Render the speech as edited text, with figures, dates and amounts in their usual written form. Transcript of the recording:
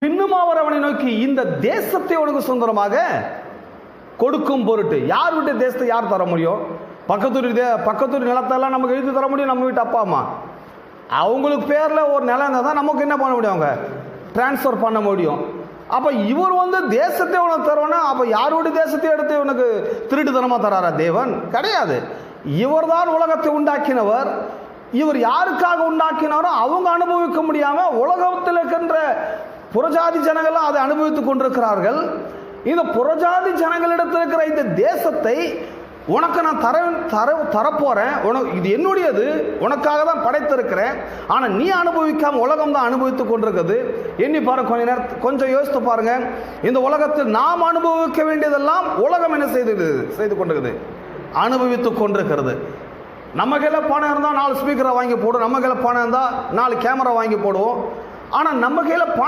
பின்னும் அவர் அவனை நோக்கி, இந்த தேசத்தை உனக்கு சுதந்திரமாக கொடுக்கும் பொருட்டு. யார் வீட்டு தேசத்தை யார் தர முடியும்? பக்கத்தூர் நிலத்தெல்லாம் நமக்கு எழுதி தர முடியும் நம்ம வீட்டு அப்பா அம்மா. அவங்களுக்கு பேரில் ஒரு நிலம் இருந்தால் தான் நமக்கு என்ன பண்ண முடியும், அவங்க டிரான்ஸ்ஃபர் பண்ண முடியும். அப்போ இவர் தேசத்தை உனக்கு தருவோன்னா, அப்போ யாருடைய தேசத்தை எடுத்து உனக்கு திருட்டுத்தனமாக தராரா தேவன்? கிடையாது. இவர் தான் உலகத்தை உண்டாக்கினவர். இவர் யாருக்காக உண்டாக்கினாரோ அவங்க அனுபவிக்க முடியாமல் உலகத்தில் இருக்கின்ற புறஜாதி ஜனங்களும் அதை அனுபவித்துக் கொண்டிருக்கிறார்கள். இந்த புறஜாதி ஜனங்களிடத்தில் இருக்கிற இந்த தேசத்தை உனக்கு நான் தரப்போறேன், உனக்கு இது என்னுடையது, உனக்காக தான் படைத்திருக்கிறேன். ஆனால் நீ அனுபவிக்காம உலகம் தான் அனுபவித்துக் கொண்டிருக்குது. எண்ணி பாருங்க, கொஞ்சம் யோசித்து பாருங்க. இந்த உலகத்தில் நாம் அனுபவிக்க வேண்டியதெல்லாம் உலகம் என்ன செய்து கொண்டிருக்குது, அனுபவித்துக் கொண்டிருக்கிறது. நம்ம கையில் பணம் இருந்தால் 4 ஸ்பீக்கரை வாங்கி போடுவோம், நம்ம கையில் பணம் இருந்தால் 4 கேமரா வாங்கி போடுவோம். ஆனால் நம்ம கையில் பணம்